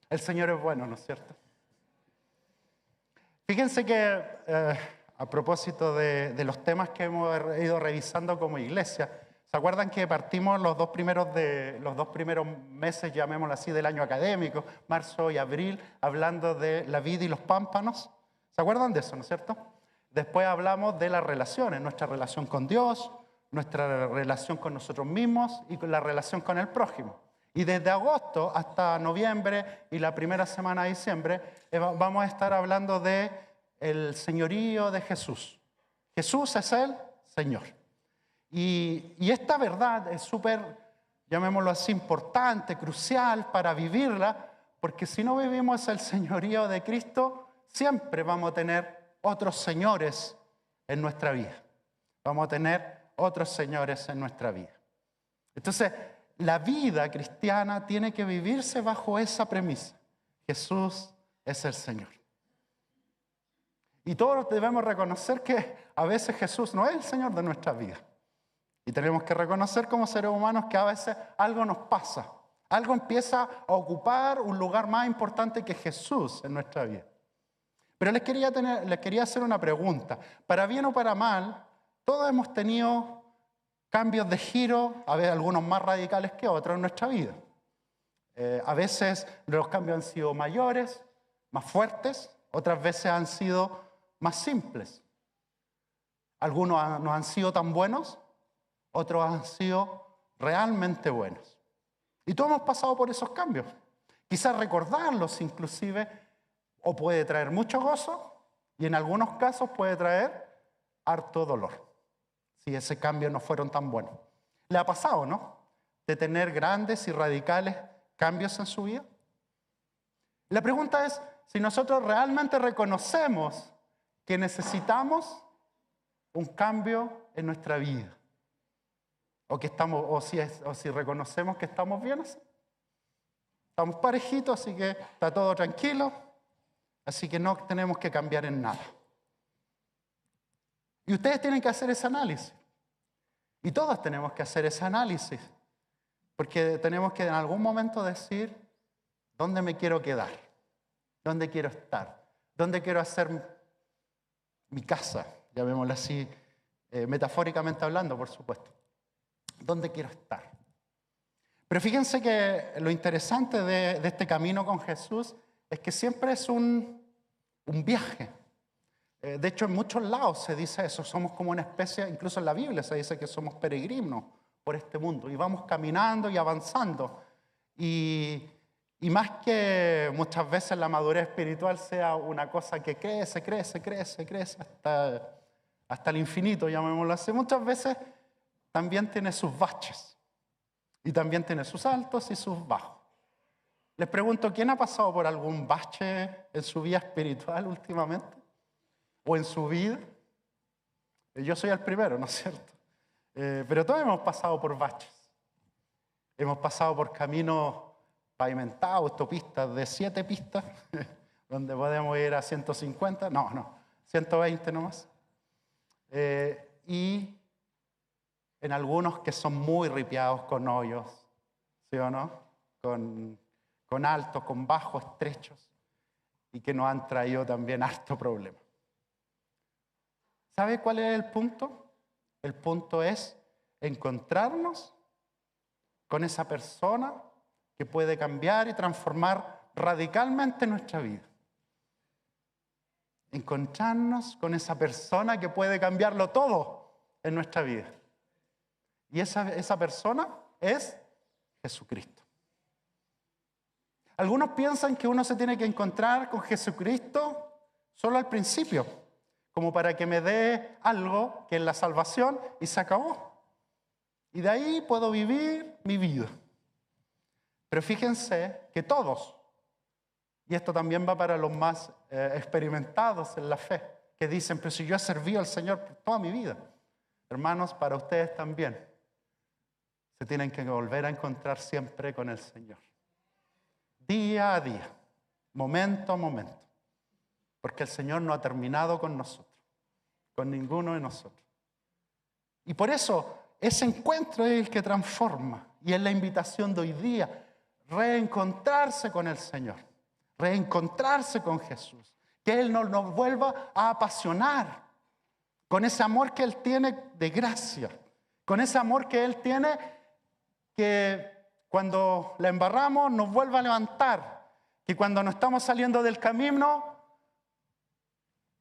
El Señor es bueno, ¿no es cierto? Fíjense que a propósito de los temas que hemos ido revisando como iglesia, ¿se acuerdan que partimos los dos primeros meses, llamémoslo así, del año académico, marzo y abril, hablando de la vid y los pámpanos? ¿Se acuerdan de eso, no es cierto? Después hablamos de las relaciones, nuestra relación con Dios, nuestra relación con nosotros mismos y con la relación con el prójimo. Y desde agosto hasta noviembre y la primera semana de diciembre vamos a estar hablando de el señorío de Jesús. Jesús es el Señor. Y esta verdad es súper, llamémoslo así, importante, crucial para vivirla, porque si no vivimos el señorío de Cristo, siempre vamos a tener otros señores en nuestra vida. Vamos a tener otros señores en nuestra vida. Entonces, la vida cristiana tiene que vivirse bajo esa premisa. Jesús es el Señor. Y todos debemos reconocer que a veces Jesús no es el Señor de nuestra vida. Y tenemos que reconocer como seres humanos que a veces algo nos pasa. Algo empieza a ocupar un lugar más importante que Jesús en nuestra vida. Pero les quería hacer una pregunta. Para bien o para mal, todos hemos tenido cambios de giro, a veces algunos más radicales que otros en nuestra vida. A veces los cambios han sido mayores, más fuertes, otras veces han sido más simples. Algunos no han sido tan buenos, otros han sido realmente buenos. Y todos hemos pasado por esos cambios. Quizás recordarlos inclusive o puede traer mucho gozo y en algunos casos puede traer harto dolor. Si ese cambio no fueron tan buenos. ¿Le ha pasado, no? De tener grandes y radicales cambios en su vida. La pregunta es si nosotros realmente reconocemos que necesitamos un cambio en nuestra vida. O si reconocemos que estamos bien así. Estamos parejitos, así que está todo tranquilo. Así que no tenemos que cambiar en nada. Y ustedes tienen que hacer ese análisis. Y todos tenemos que hacer ese análisis. Porque tenemos que en algún momento decir, ¿dónde me quiero quedar? ¿Dónde quiero estar? ¿Dónde quiero hacer mi casa? Llamémoslo así, metafóricamente hablando, por supuesto. ¿Dónde quiero estar? Pero fíjense que lo interesante de este camino con Jesús es que siempre es un viaje. De hecho, en muchos lados se dice eso, somos como una especie, incluso en la Biblia se dice que somos peregrinos por este mundo y vamos caminando y avanzando. Y más que muchas veces la madurez espiritual sea una cosa que crece hasta el infinito, llamémoslo así, muchas veces también tiene sus baches y también tiene sus altos y sus bajos. Les pregunto, ¿quién ha pasado por algún bache en su vida espiritual últimamente? ¿O en su vida? Yo soy el primero, ¿no es cierto? Pero todos hemos pasado por baches. Hemos pasado por caminos pavimentados, autopistas de 7 pistas, donde podemos ir a 150, 120 nomás. Y en algunos que son muy ripiados con hoyos, ¿sí o no? Con altos, con bajos, estrechos, y que nos han traído también harto problema. ¿Sabe cuál es el punto? El punto es encontrarnos con esa persona que puede cambiar y transformar radicalmente nuestra vida. Encontrarnos con esa persona que puede cambiarlo todo en nuestra vida. Y esa persona es Jesucristo. Algunos piensan que uno se tiene que encontrar con Jesucristo solo al principio, como para que me dé algo que es la salvación y se acabó. Y de ahí puedo vivir mi vida. Pero fíjense que todos, y esto también va para los más experimentados en la fe, que dicen, pero si yo he servido al Señor por toda mi vida. Hermanos, para ustedes también se tienen que volver a encontrar siempre con el Señor. Día a día, momento a momento. Porque el Señor no ha terminado con nosotros, con ninguno de nosotros. Y por eso ese encuentro es el que transforma. Y es la invitación de hoy día, reencontrarse con el Señor. reencontrarse con Jesús, que Él nos vuelva a apasionar con ese amor que Él tiene de gracia, con ese amor que Él tiene que cuando la embarramos nos vuelva a levantar, que cuando nos estamos saliendo del camino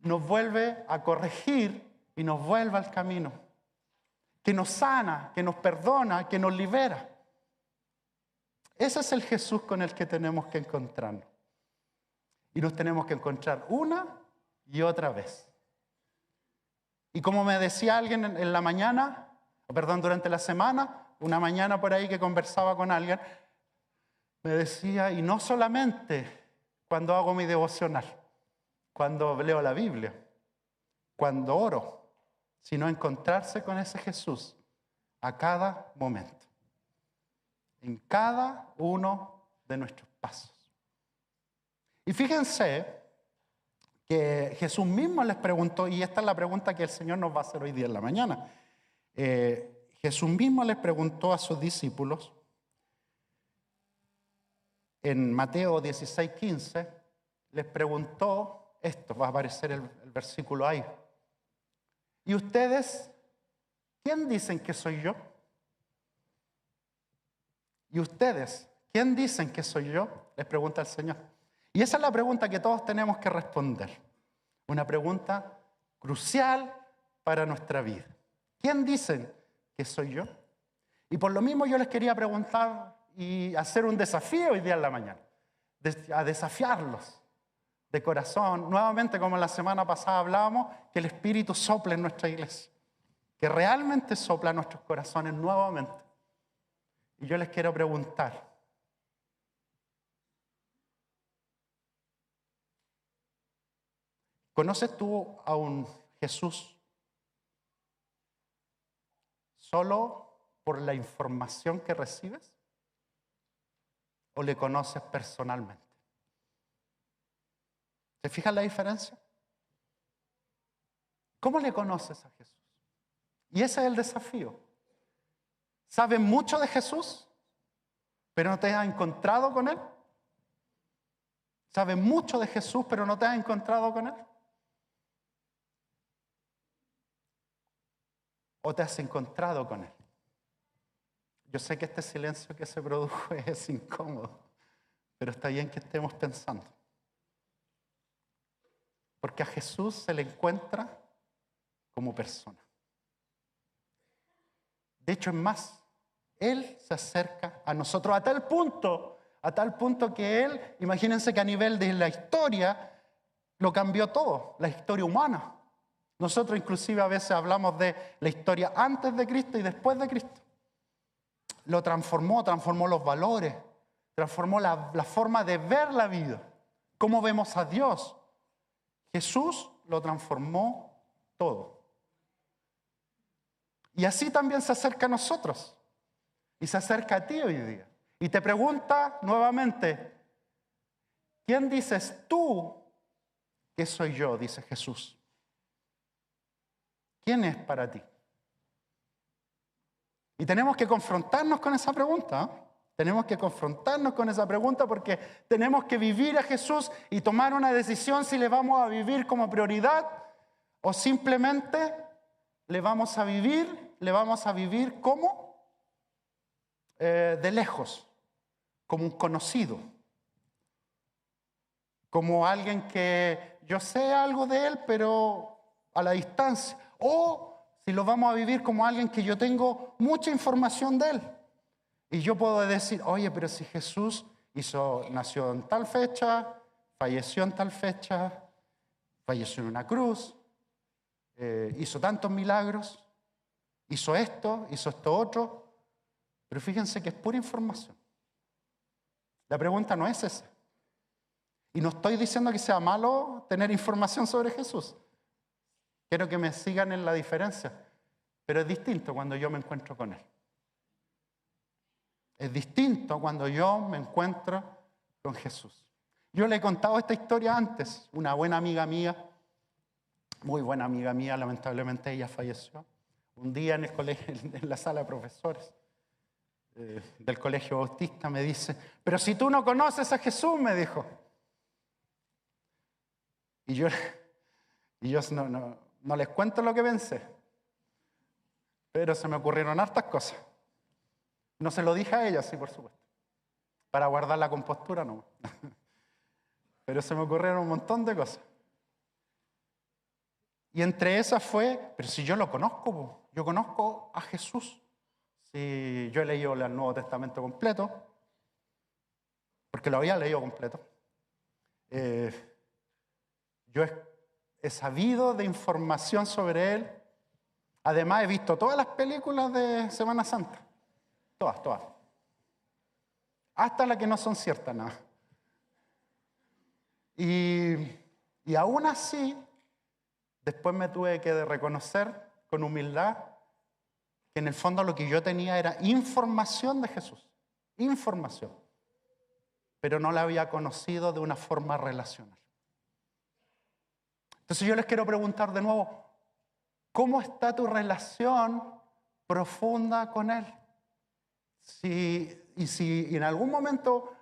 nos vuelve a corregir y nos vuelve al camino, que nos sana, que nos perdona, que nos libera. Ese es el Jesús con el que tenemos que encontrarnos. Y nos tenemos que encontrar una y otra vez. Y como me decía alguien en la mañana, durante la semana, una mañana por ahí que conversaba con alguien, me decía, y no solamente cuando hago mi devocional, cuando leo la Biblia, cuando oro, sino encontrarse con ese Jesús a cada momento, en cada uno de nuestros pasos. Y fíjense que Jesús mismo les preguntó, y esta es la pregunta que el Señor nos va a hacer hoy día en la mañana. Jesús mismo les preguntó a sus discípulos, en Mateo 16:15, les preguntó esto, va a aparecer el versículo ahí. ¿Y ustedes, quién dicen que soy yo? ¿Y ustedes, quién dicen que soy yo? Les pregunta el Señor. Y esa es la pregunta que todos tenemos que responder. Una pregunta crucial para nuestra vida. ¿Quién dicen que soy yo? Y por lo mismo yo les quería preguntar y hacer un desafío hoy día en la mañana. A desafiarlos de corazón. Nuevamente, como la semana pasada hablábamos, que el Espíritu sople en nuestra iglesia. Que realmente sopla en nuestros corazones nuevamente. Y yo les quiero preguntar, ¿conoces tú a un Jesús solo por la información que recibes? ¿O le conoces personalmente? ¿Te fijas la diferencia? ¿Cómo le conoces a Jesús? Y ese es el desafío. ¿Sabes mucho de Jesús, pero no te has encontrado con Él? ¿Sabes mucho de Jesús, pero no te has encontrado con Él? ¿O te has encontrado con Él? Yo sé que este silencio que se produjo es incómodo, pero está bien que estemos pensando. Porque a Jesús se le encuentra como persona. De hecho, es más, Él se acerca a nosotros a tal punto que Él, imagínense que a nivel de la historia, lo cambió todo, la historia humana. Nosotros inclusive a veces hablamos de la historia antes de Cristo y después de Cristo. Lo transformó los valores, transformó la forma de ver la vida, cómo vemos a Dios. Jesús lo transformó todo. Y así también se acerca a nosotros. Y se acerca a ti hoy día. Y te pregunta nuevamente, ¿quién dices tú que soy yo? Dice Jesús. ¿Quién es para ti? Y tenemos que confrontarnos con esa pregunta, ¿eh? Tenemos que confrontarnos con esa pregunta porque tenemos que vivir a Jesús y tomar una decisión si le vamos a vivir como prioridad o simplemente le vamos a vivir como de lejos, como un conocido, como alguien que yo sé algo de él, pero a la distancia. O si lo vamos a vivir como alguien que yo tengo mucha información de él. Y yo puedo decir, oye, pero si Jesús nació en tal fecha, falleció en tal fecha, falleció en una cruz, hizo tantos milagros, hizo esto otro. Pero fíjense que es pura información. La pregunta no es esa. Y no estoy diciendo que sea malo tener información sobre Jesús. Quiero que me sigan en la diferencia. Pero es distinto cuando yo me encuentro con Él. Es distinto cuando yo me encuentro con Jesús. Yo le he contado esta historia antes. Una buena amiga mía, muy buena amiga mía, lamentablemente ella falleció. Un día en el colegio, en la sala de profesores del colegio bautista me dice, pero si tú no conoces a Jesús, me dijo, Y yo, no les cuento lo que pensé, pero se me ocurrieron hartas cosas. No se lo dije a ella, sí, por supuesto, para guardar la compostura, no. Pero se me ocurrieron un montón de cosas. Y entre esas fue, pero si yo lo conozco, po, yo conozco a Jesús. Si yo he leído el Nuevo Testamento completo, porque lo había leído completo. Yo he sabido de información sobre Él. Además, he visto todas las películas de Semana Santa. Todas. Hasta las que no son ciertas, nada. Y aún así, después me tuve que reconocer con humildad que en el fondo lo que yo tenía era información de Jesús. Información. Pero no la había conocido de una forma relacional. Entonces yo les quiero preguntar de nuevo, ¿cómo está tu relación profunda con Él? Si en algún momento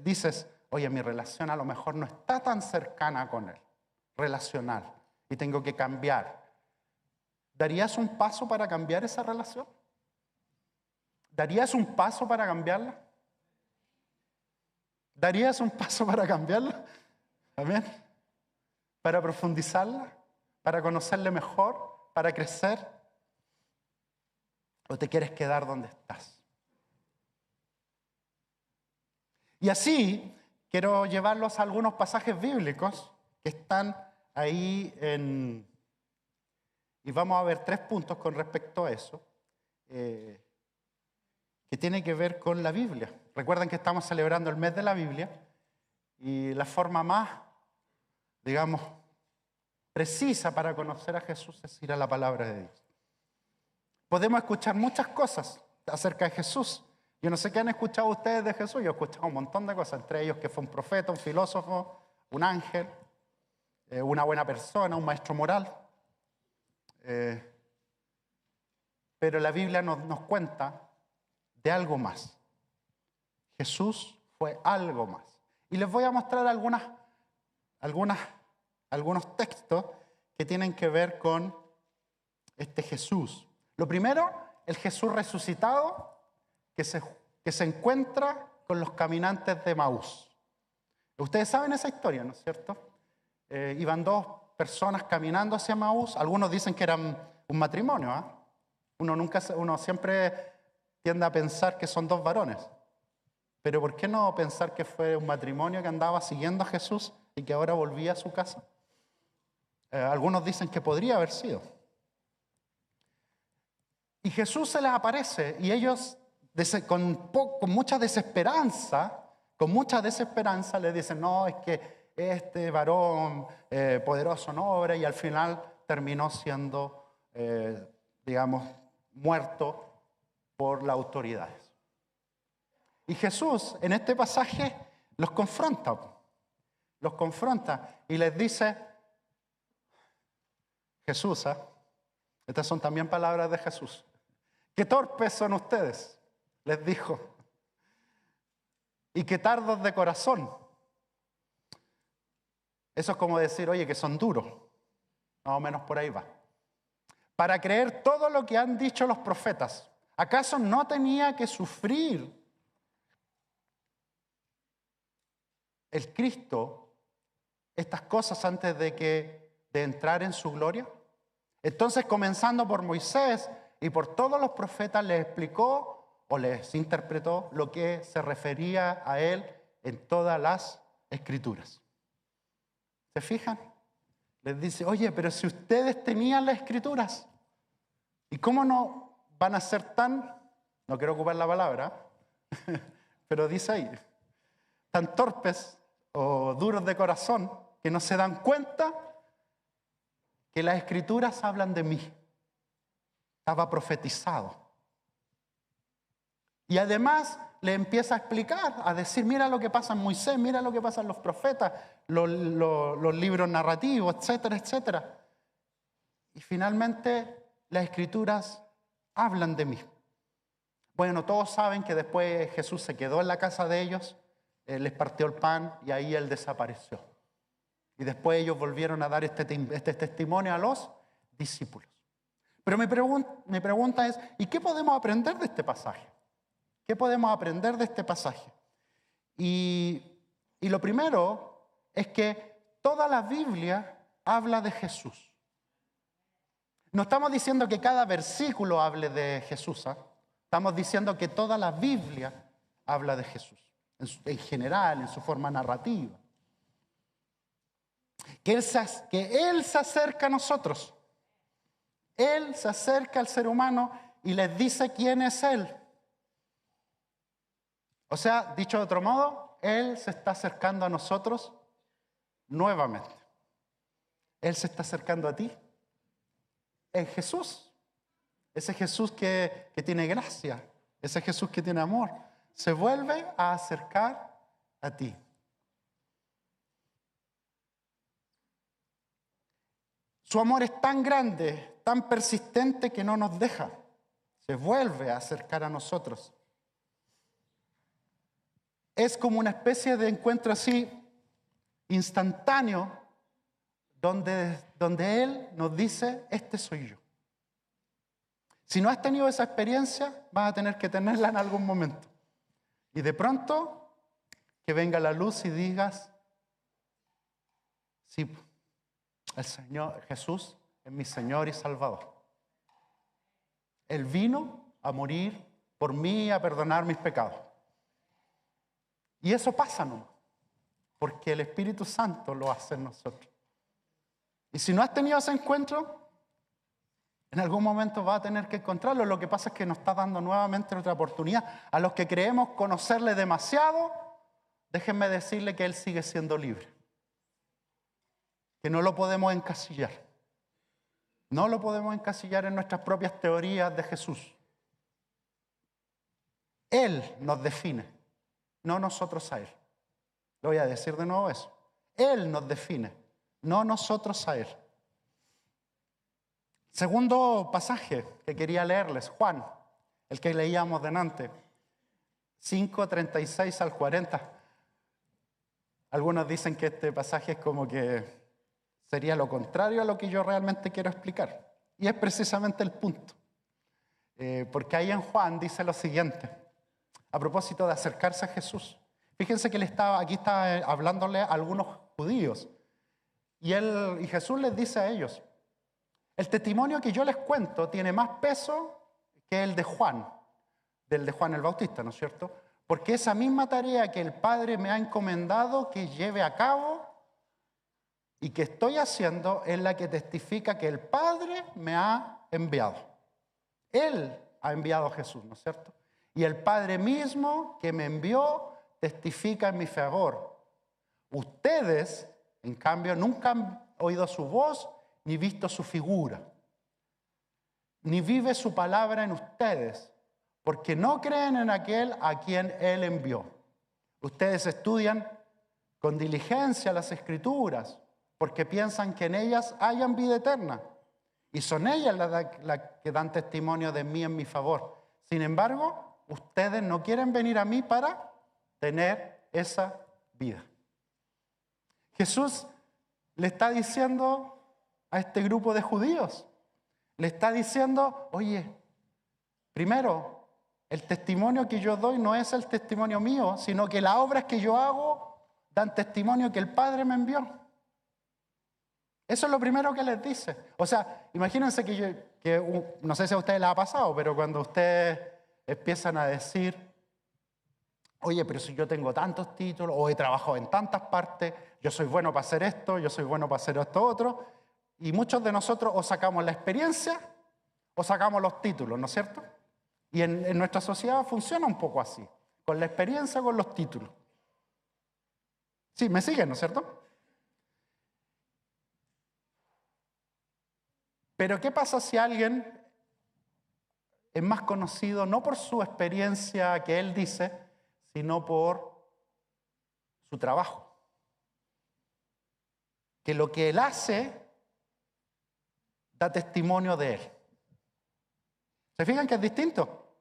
dices, oye, mi relación a lo mejor no está tan cercana con Él, relacional, y tengo que cambiar, ¿darías un paso para cambiar esa relación? ¿Darías un paso para cambiarla? ¿Darías un paso para cambiarla? ¿Amén? ¿Para profundizarla? ¿Para conocerle mejor? ¿Para crecer? ¿O te quieres quedar donde estás? Y así quiero llevarlos a algunos pasajes bíblicos que están ahí y vamos a ver 3 puntos con respecto a eso, que tiene que ver con la Biblia. Recuerden que estamos celebrando el mes de la Biblia y la forma más, digamos, precisa para conocer a Jesús es ir a la palabra de Dios. Podemos escuchar muchas cosas acerca de Jesús. Yo no sé qué han escuchado ustedes de Jesús. Yo he escuchado un montón de cosas, entre ellos que fue un profeta, un filósofo, un ángel, una buena persona, un maestro moral. Pero la Biblia nos cuenta de algo más. Jesús fue algo más. Y les voy a mostrar algunos textos que tienen que ver con este Jesús. Lo primero, el Jesús resucitado que se encuentra con los caminantes de Emaús. Ustedes saben esa historia, ¿no es cierto? Iban 2 personas caminando hacia Emaús. Algunos dicen que eran un matrimonio. Uno siempre tiende a pensar que son 2 varones. Pero ¿por qué no pensar que fue un matrimonio que andaba siguiendo a Jesús y que ahora volvía a su casa? Algunos dicen que podría haber sido. Y Jesús se les aparece y ellos con mucha desesperanza le dicen, no, es que este varón poderoso en obra, y al final terminó siendo, muerto por las autoridades. Y Jesús en este pasaje los confronta y les dice, Jesús, estas son también palabras de Jesús, qué torpes son ustedes, les dijo, y qué tardos de corazón. Eso es como decir, oye, que son duros, más o menos por ahí va, para creer todo lo que han dicho los profetas. ¿Acaso no tenía que sufrir el Cristo estas cosas antes de entrar en su gloria? Entonces, comenzando por Moisés y por todos los profetas, les explicó o les interpretó lo que se refería a él en todas las Escrituras. ¿Se fijan? Les dice, oye, pero si ustedes tenían las Escrituras, ¿y cómo no van a ser no quiero ocupar la palabra, pero dice ahí, tan torpes o duros de corazón que no se dan cuenta que las Escrituras hablan de mí? Estaba profetizado. Y además le empieza a explicar, a decir, mira lo que pasa en Moisés, mira lo que pasa en los profetas, los libros narrativos, etcétera, etcétera. Y finalmente las Escrituras hablan de mí. Bueno, todos saben que después Jesús se quedó en la casa de ellos, les partió el pan y ahí él desapareció. Y después ellos volvieron a dar este testimonio a los discípulos. Pero mi pregunta es, ¿y qué podemos aprender de este pasaje? ¿Qué podemos aprender de este pasaje? Y lo primero es que toda la Biblia habla de Jesús. No estamos diciendo que cada versículo hable de Jesús, ¿eh? Estamos diciendo que toda la Biblia habla de Jesús, en general, en su forma narrativa. Que Él se acerca a nosotros. Él se acerca al ser humano y les dice quién es Él. O sea, dicho de otro modo, Él se está acercando a nosotros nuevamente. Él se está acercando a ti. Es Jesús. Ese Jesús que tiene gracia. Ese Jesús que tiene amor. Se vuelve a acercar a ti. Su amor es tan grande, tan persistente que no nos deja. Se vuelve a acercar a nosotros. Es como una especie de encuentro así instantáneo donde Él nos dice, este soy yo. Si no has tenido esa experiencia, vas a tener que tenerla en algún momento. Y de pronto, que venga la luz y digas, sí, el Señor Jesús es mi Señor y Salvador. Él vino a morir por mí, a perdonar mis pecados. Y eso pasa, ¿no? Porque el Espíritu Santo lo hace en nosotros. Y si no has tenido ese encuentro, en algún momento vas a tener que encontrarlo. Lo que pasa es que nos está dando nuevamente otra oportunidad. A los que creemos conocerle demasiado, déjenme decirle que Él sigue siendo libre. Que no lo podemos encasillar. No lo podemos encasillar en nuestras propias teorías de Jesús. Él nos define, no nosotros a Él. Le voy a decir de nuevo eso. Él nos define, no nosotros a Él. Segundo pasaje que quería leerles, Juan, el que leíamos delante, 5:36 al 40. Algunos dicen que este pasaje es como que sería lo contrario a lo que yo realmente quiero explicar. Y es precisamente el punto. Porque ahí en Juan dice lo siguiente, a propósito de acercarse a Jesús. Fíjense que aquí está hablándole a algunos judíos. Y Jesús les dice a ellos, el testimonio que yo les cuento tiene más peso que el de Juan, del de Juan el Bautista, ¿no es cierto? Porque esa misma tarea que el Padre me ha encomendado que lleve a cabo y que estoy haciendo es la que testifica que el Padre me ha enviado. Él ha enviado a Jesús, ¿no es cierto? Y el Padre mismo que me envió testifica en mi favor. Ustedes, en cambio, nunca han oído su voz ni visto su figura, ni vive su palabra en ustedes, porque no creen en aquel a quien Él envió. Ustedes estudian con diligencia las Escrituras, porque piensan que en ellas hayan vida eterna, y son ellas las que dan testimonio de mí en mi favor. Sin embargo, ustedes no quieren venir a mí para tener esa vida. Jesús le está diciendo a este grupo de judíos, le está diciendo, oye, primero, el testimonio que yo doy no es el testimonio mío, sino que las obras que yo hago dan testimonio que el Padre me envió. Eso es lo primero que les dice. O sea, imagínense que no sé si a ustedes les ha pasado, pero cuando ustedes empiezan a decir, oye, pero si yo tengo tantos títulos, o he trabajado en tantas partes, yo soy bueno para hacer esto, yo soy bueno para hacer esto otro, y muchos de nosotros o sacamos la experiencia o sacamos los títulos, ¿no es cierto? Y en nuestra sociedad funciona un poco así, con la experiencia o con los títulos. Sí, me siguen, ¿no es cierto? Pero ¿qué pasa si alguien es más conocido no por su experiencia que él dice, sino por su trabajo? Que lo que él hace da testimonio de él. ¿Se fijan que es distinto?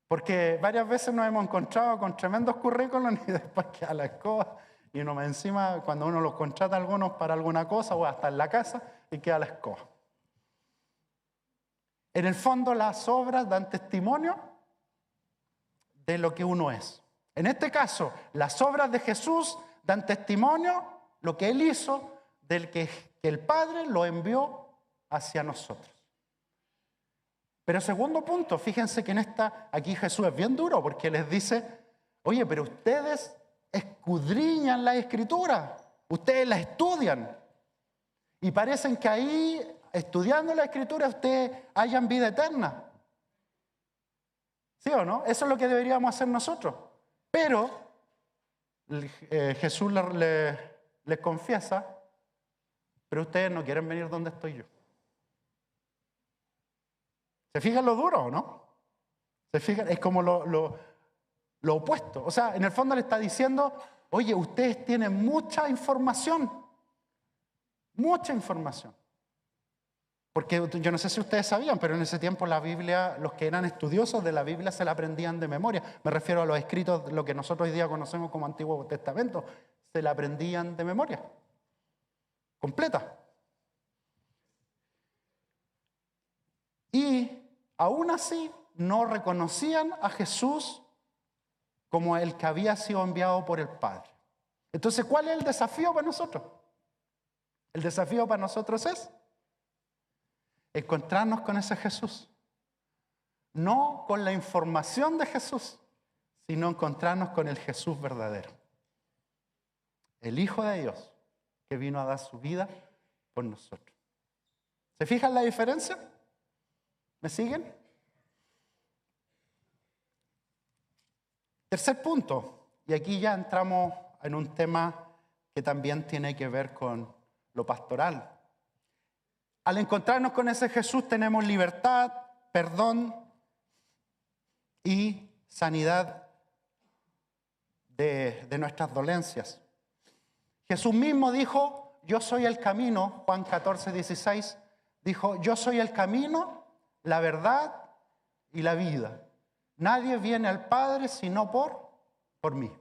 Porque varias veces nos hemos encontrado con tremendos currículos y después queda la escoba y uno más encima, cuando uno los contrata a algunos para alguna cosa o hasta en la casa, y queda la escoba. En el fondo, las obras dan testimonio de lo que uno es. En este caso, las obras de Jesús dan testimonio lo que Él hizo, del que el Padre lo envió hacia nosotros. Pero segundo punto, fíjense que aquí Jesús es bien duro porque les dice, oye, pero ustedes escudriñan la Escritura, ustedes la estudian y parecen que ahí, estudiando la Escritura, ustedes hayan vida eterna. ¿Sí o no? Eso es lo que deberíamos hacer nosotros. Pero Jesús les confiesa, pero ustedes no quieren venir donde estoy yo. ¿Se fijan lo duro o no? ¿Se fijan? Es como lo opuesto. O sea, en el fondo le está diciendo, oye, ustedes tienen mucha información. Mucha información. Porque yo no sé si ustedes sabían, pero en ese tiempo la Biblia, los que eran estudiosos de la Biblia se la aprendían de memoria. Me refiero a los escritos, lo que nosotros hoy día conocemos como Antiguo Testamento. Se la aprendían de memoria. Completa. Y aún así no reconocían a Jesús como el que había sido enviado por el Padre. Entonces, ¿cuál es el desafío para nosotros? El desafío para nosotros es encontrarnos con ese Jesús. No con la información de Jesús, sino encontrarnos con el Jesús verdadero. El Hijo de Dios que vino a dar su vida por nosotros. ¿Se fijan la diferencia? ¿Me siguen? Tercer punto, y aquí ya entramos en un tema que también tiene que ver con lo pastoral. Al encontrarnos con ese Jesús tenemos libertad, perdón y sanidad de nuestras dolencias. Jesús mismo dijo, yo soy el camino, Juan 14, 16, dijo, yo soy el camino, la verdad y la vida. Nadie viene al Padre sino por mí.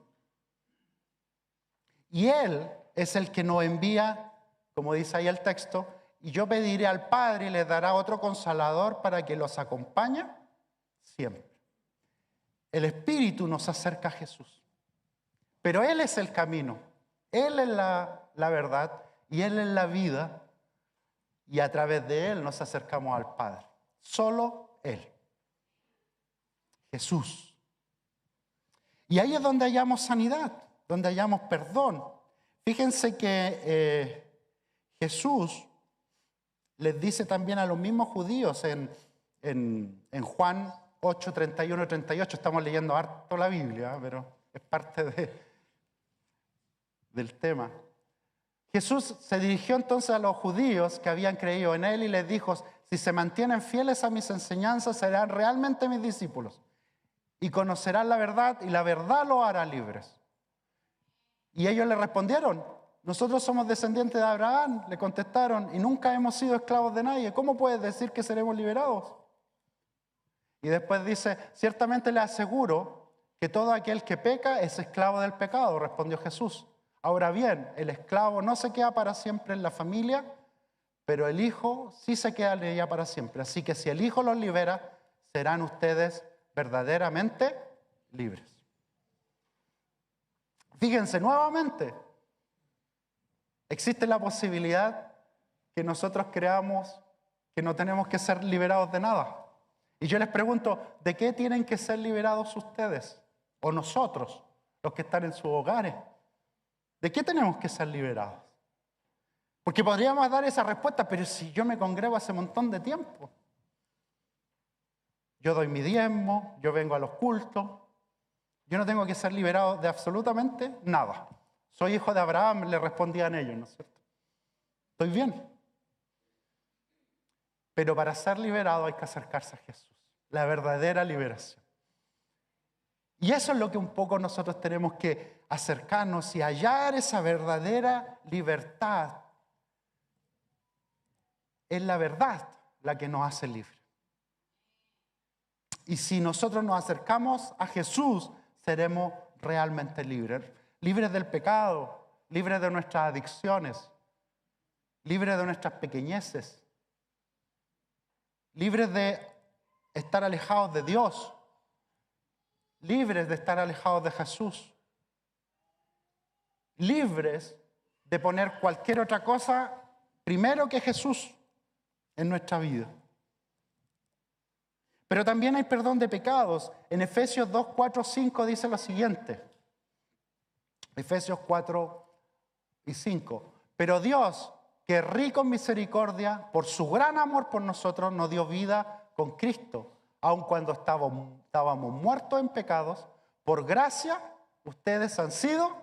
Y Él es el que nos envía, como dice ahí el texto, y yo pediré al Padre y le dará otro consolador para que los acompañe siempre. El Espíritu nos acerca a Jesús. Pero Él es el camino, Él es la verdad y Él es la vida. Y a través de Él nos acercamos al Padre. Solo Él. Jesús. Y ahí es donde hallamos sanidad, donde hallamos perdón. Fíjense que Jesús les dice también a los mismos judíos en Juan 8, 31 y 38, estamos leyendo harto la Biblia, pero es parte del tema. Jesús se dirigió entonces a los judíos que habían creído en Él y les dijo, si se mantienen fieles a mis enseñanzas, serán realmente mis discípulos y conocerán la verdad y la verdad los hará libres. Y ellos le respondieron, nosotros somos descendientes de Abraham, le contestaron, y nunca hemos sido esclavos de nadie. ¿Cómo puedes decir que seremos liberados? Y después dice, ciertamente le aseguro que todo aquel que peca es esclavo del pecado, respondió Jesús. Ahora bien, el esclavo no se queda para siempre en la familia, pero el hijo sí se queda en ella para siempre. Así que si el hijo los libera, serán ustedes verdaderamente libres. Fíjense nuevamente, existe la posibilidad que nosotros creamos que no tenemos que ser liberados de nada. Y yo les pregunto, ¿de qué tienen que ser liberados ustedes o nosotros, los que están en sus hogares? ¿De qué tenemos que ser liberados? Porque podríamos dar esa respuesta, pero si yo me congrego hace un montón de tiempo. Yo doy mi diezmo, yo vengo a los cultos, yo no tengo que ser liberado de absolutamente nada. Soy hijo de Abraham, le respondían ellos, ¿no es cierto? Estoy bien. Pero para ser liberado hay que acercarse a Jesús, la verdadera liberación. Y eso es lo que un poco nosotros tenemos que acercarnos y hallar esa verdadera libertad. Es la verdad la que nos hace libres. Y si nosotros nos acercamos a Jesús, seremos realmente libres. Libres del pecado, libres de nuestras adicciones, libres de nuestras pequeñeces, libres de estar alejados de Dios, libres de estar alejados de Jesús, libres de poner cualquier otra cosa primero que Jesús en nuestra vida. Pero también hay perdón de pecados. En Efesios 2, 4, 5 dice lo siguiente. Efesios 4 y 5. Pero Dios, que es rico en misericordia, por su gran amor por nosotros, nos dio vida con Cristo. Aun cuando estábamos muertos en pecados, por gracia ustedes han sido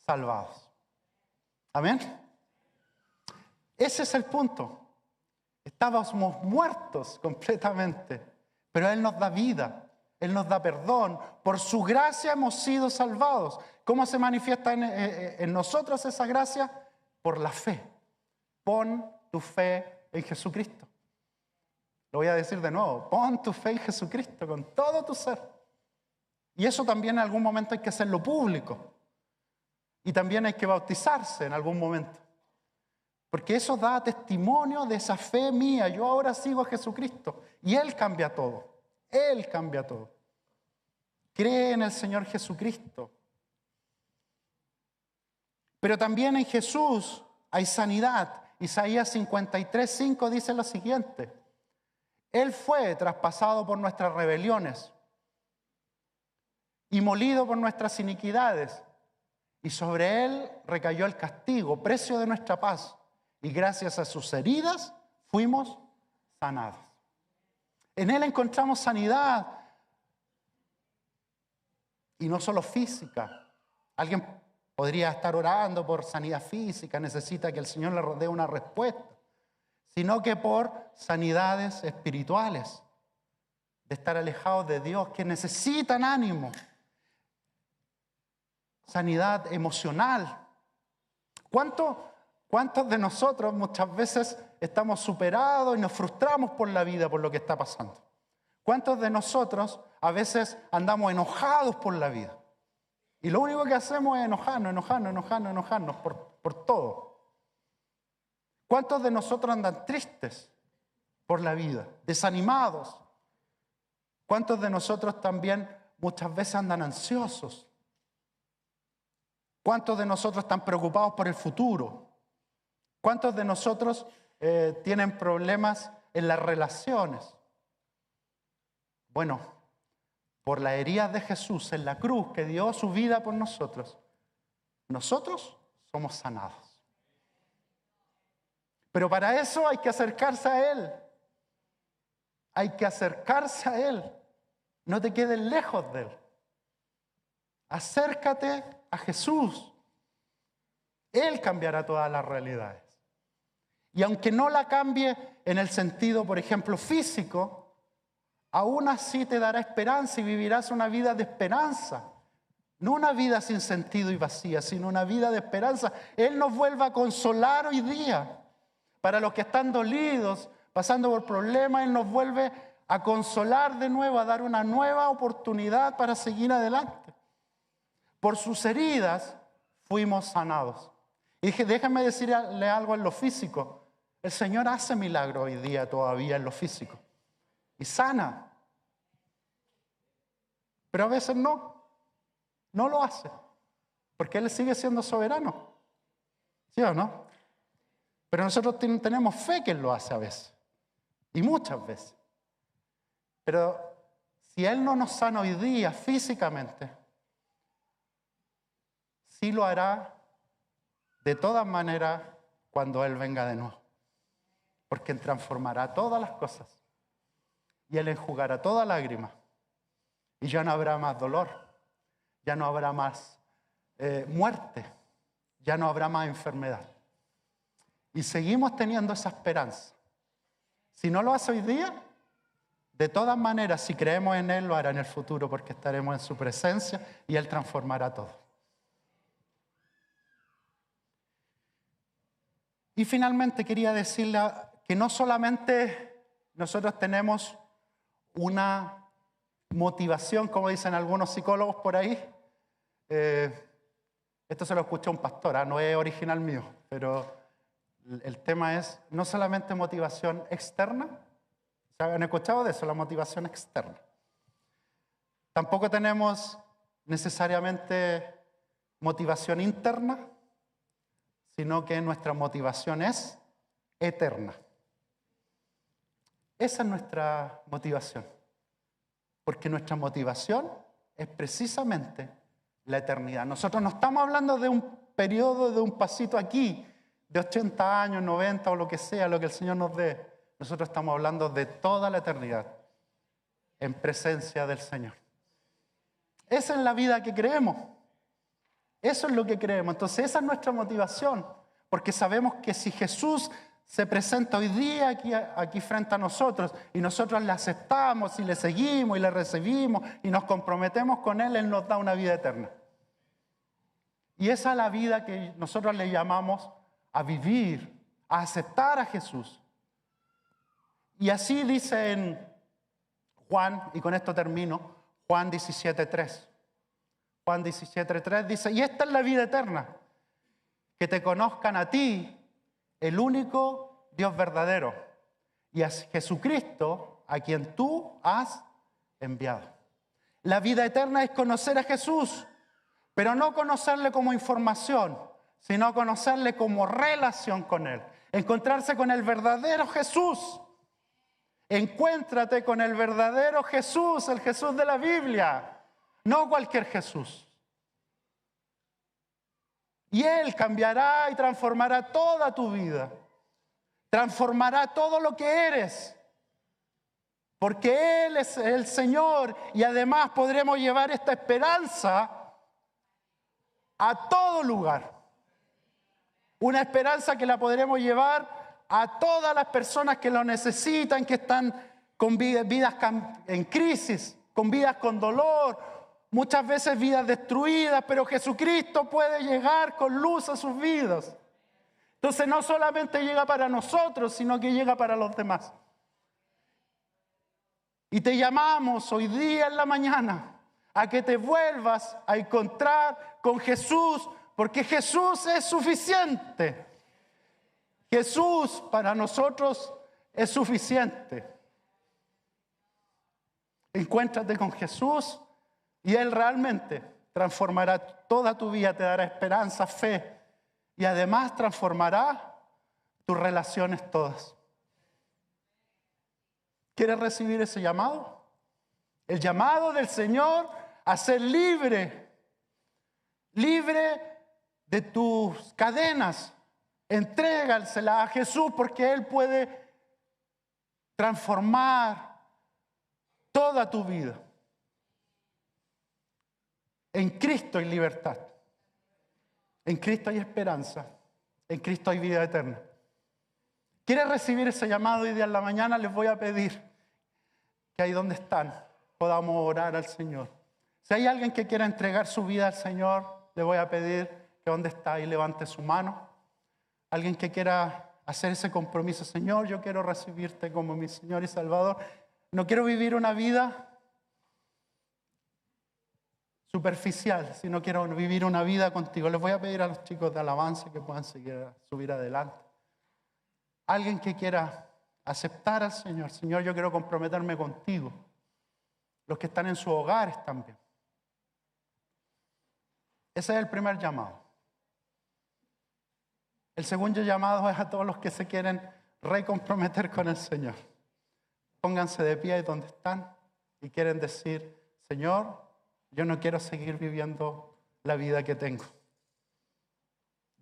salvados. Amén. Ese es el punto. Estábamos muertos completamente, pero Él nos da vida, Él nos da perdón. Por su gracia hemos sido salvados. ¿Cómo se manifiesta en nosotros esa gracia? Por la fe. Pon tu fe en Jesucristo. Lo voy a decir de nuevo. Pon tu fe en Jesucristo con todo tu ser. Y eso también en algún momento hay que hacerlo público. Y también hay que bautizarse en algún momento. Porque eso da testimonio de esa fe mía. Yo ahora sigo a Jesucristo. Y Él cambia todo. Él cambia todo. Cree en el Señor Jesucristo. Pero también en Jesús hay sanidad. Isaías 53:5 dice lo siguiente. Él fue traspasado por nuestras rebeliones y molido por nuestras iniquidades. Y sobre Él recayó el castigo, precio de nuestra paz. Y gracias a sus heridas fuimos sanados. En Él encontramos sanidad. Y no solo física. Alguien podría estar orando por sanidad física, necesita que el Señor le dé una respuesta. Sino que por sanidades espirituales. De estar alejados de Dios, que necesitan ánimo. Sanidad emocional. ¿Cuántos de nosotros muchas veces estamos superados y nos frustramos por la vida, por lo que está pasando? ¿Cuántos de nosotros a veces andamos enojados por la vida? Y lo único que hacemos es enojarnos por todo. ¿Cuántos de nosotros andan tristes por la vida, desanimados? ¿Cuántos de nosotros también muchas veces andan ansiosos? ¿Cuántos de nosotros están preocupados por el futuro? ¿Cuántos de nosotros tienen problemas en las relaciones? Bueno, por las heridas de Jesús en la cruz, que dio su vida por nosotros, nosotros somos sanados. Pero para eso hay que acercarse a Él. Hay que acercarse a Él. No te quedes lejos de Él. Acércate a Jesús. Él cambiará todas las realidades. Y aunque no la cambie en el sentido, por ejemplo, físico, aún así te dará esperanza y vivirás una vida de esperanza. No una vida sin sentido y vacía, sino una vida de esperanza. Él nos vuelve a consolar hoy día. Para los que están dolidos, pasando por problemas, Él nos vuelve a consolar de nuevo, a dar una nueva oportunidad para seguir adelante. Por sus heridas fuimos sanados. Y dije, déjenme decirle algo en lo físico. El Señor hace milagros hoy día todavía en lo físico. Y sana. Pero a veces no lo hace. Porque Él sigue siendo soberano. ¿Sí o no? Pero nosotros tenemos fe que Él lo hace a veces. Y muchas veces. Pero si Él no nos sana hoy día físicamente, sí lo hará de todas maneras cuando Él venga de nuevo. Porque Él transformará todas las cosas. Y Él enjugará toda lágrima. Y ya no habrá más dolor. Ya no habrá más muerte. Ya no habrá más enfermedad. Y seguimos teniendo esa esperanza. Si no lo hace hoy día, de todas maneras, si creemos en Él, lo hará en el futuro porque estaremos en su presencia y Él transformará todo. Y finalmente quería decirle que no solamente nosotros tenemos una motivación, como dicen algunos psicólogos por ahí, Esto se lo escuché a un pastor, no es original mío, pero el tema es no solamente motivación externa. ¿Han escuchado de eso, la motivación externa? Tampoco tenemos necesariamente motivación interna, sino que nuestra motivación es eterna. Esa es nuestra motivación, porque nuestra motivación es precisamente la eternidad. Nosotros no estamos hablando de un periodo, de un pasito aquí, de 80 años, 90 o lo que sea, lo que el Señor nos dé. Nosotros estamos hablando de toda la eternidad en presencia del Señor. Esa es la vida que creemos. Eso es lo que creemos. Entonces esa es nuestra motivación, porque sabemos que si Jesús se presenta hoy día aquí frente a nosotros y nosotros le aceptamos y le seguimos y le recibimos y nos comprometemos con Él, Él nos da una vida eterna. Y esa es la vida que nosotros le llamamos a vivir, a aceptar a Jesús. Y así dice en Juan, y con esto termino, Juan 17:3. Juan 17:3 dice, y esta es la vida eterna, que te conozcan a ti, el único Dios verdadero, y a Jesucristo, a quien tú has enviado. La vida eterna es conocer a Jesús, pero no conocerle como información, sino conocerle como relación con Él. Encontrarse con el verdadero Jesús. Encuéntrate con el verdadero Jesús, el Jesús de la Biblia. No cualquier Jesús. Y Él cambiará y transformará toda tu vida. Transformará todo lo que eres. Porque Él es el Señor y además podremos llevar esta esperanza a todo lugar. Una esperanza que la podremos llevar a todas las personas que lo necesitan, que están con vidas en crisis, con vidas con dolor, muchas veces vidas destruidas, pero Jesucristo puede llegar con luz a sus vidas. Entonces no solamente llega para nosotros, sino que llega para los demás. Y te llamamos hoy día en la mañana a que te vuelvas a encontrar con Jesús, porque Jesús es suficiente. Jesús para nosotros es suficiente. Encuéntrate con Jesús y Él realmente transformará toda tu vida, te dará esperanza, fe y además transformará tus relaciones todas. ¿Quieres recibir ese llamado? El llamado del Señor a ser libre, libre de tus cadenas. Entrégasela a Jesús porque Él puede transformar toda tu vida. En Cristo hay libertad. En Cristo hay esperanza. En Cristo hay vida eterna. ¿Quieres recibir ese llamado hoy día en la mañana? Les voy a pedir que ahí donde están podamos orar al Señor. Si hay alguien que quiera entregar su vida al Señor, le voy a pedir que donde está ahí levante su mano. Alguien que quiera hacer ese compromiso, Señor, yo quiero recibirte como mi Señor y Salvador. No quiero vivir una vida superficial, sino quiero vivir una vida contigo. Les voy a pedir a los chicos de alabanza que puedan subir adelante. Alguien que quiera aceptar al Señor. Señor, yo quiero comprometerme contigo. Los que están en sus hogares también. Ese es el primer llamado. El segundo llamado es a todos los que se quieren recomprometer con el Señor. Pónganse de pie ahí donde están y quieren decir, Señor, yo no quiero seguir viviendo la vida que tengo.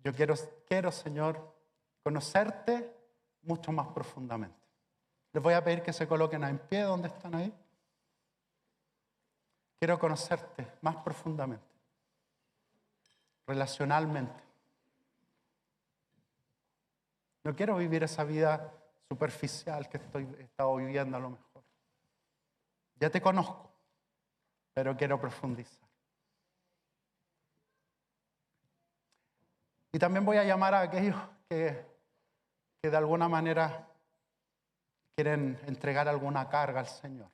Yo quiero, Señor, conocerte mucho más profundamente. Les voy a pedir que se coloquen en pie donde están ahí. Quiero conocerte más profundamente, relacionalmente. No quiero vivir esa vida superficial que he estado viviendo a lo mejor. Ya te conozco, pero quiero profundizar. Y también voy a llamar a aquellos que de alguna manera quieren entregar alguna carga al Señor.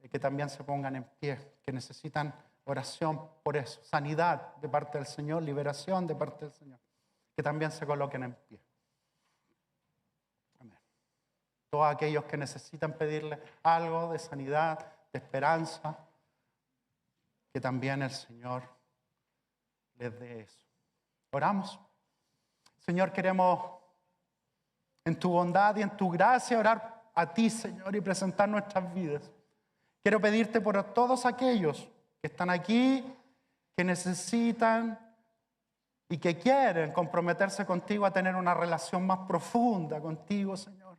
Y que también se pongan en pie, que necesitan oración por eso. Sanidad de parte del Señor, liberación de parte del Señor. Que también se coloquen en pie. Amén. Todos aquellos que necesitan pedirle algo de sanidad, de esperanza, que también el Señor les dé eso. Oramos. Señor, queremos en tu bondad y en tu gracia orar a ti, Señor, y presentar nuestras vidas. Quiero pedirte por todos aquellos que están aquí, que necesitan y que quieren comprometerse contigo a tener una relación más profunda contigo, Señor.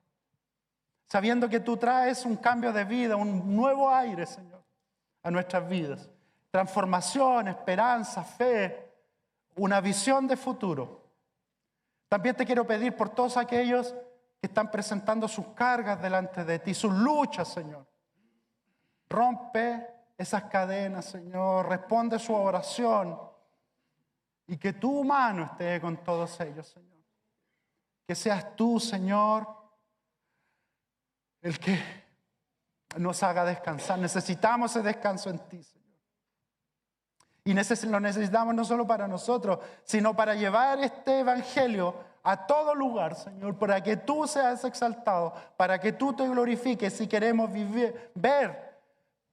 Sabiendo que tú traes un cambio de vida, un nuevo aire, Señor, a nuestras vidas. Transformación, esperanza, fe, una visión de futuro. También te quiero pedir por todos aquellos que están presentando sus cargas delante de ti, sus luchas, Señor. Rompe esas cadenas, Señor. Responde su oración. Y que tu mano esté con todos ellos, Señor. Que seas tú, Señor, el que nos haga descansar. Necesitamos ese descanso en ti, Señor. Y lo necesitamos no solo para nosotros, sino para llevar este evangelio a todo lugar, Señor, para que tú seas exaltado, para que tú te glorifiques y queremos ver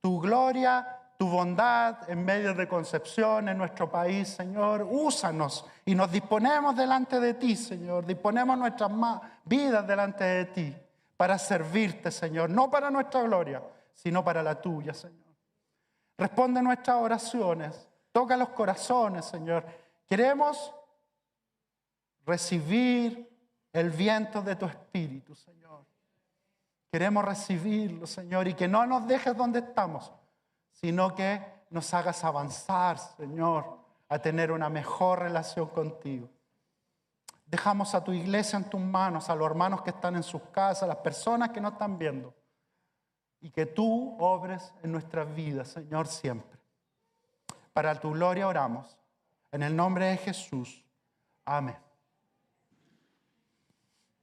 tu gloria, tu bondad en medio de Concepción, en nuestro país, Señor. Úsanos y nos disponemos delante de ti, Señor. Disponemos nuestras vidas delante de ti para servirte, Señor. No para nuestra gloria, sino para la tuya, Señor. Responde nuestras oraciones. Toca los corazones, Señor. Queremos recibir el viento de tu Espíritu, Señor. Queremos recibirlo, Señor, y que no nos dejes donde estamos, sino que nos hagas avanzar, Señor, a tener una mejor relación contigo. Dejamos a tu iglesia en tus manos, a los hermanos que están en sus casas, a las personas que nos están viendo, y que tú obres en nuestras vidas, Señor, siempre. Para tu gloria oramos. En el nombre de Jesús. Amén.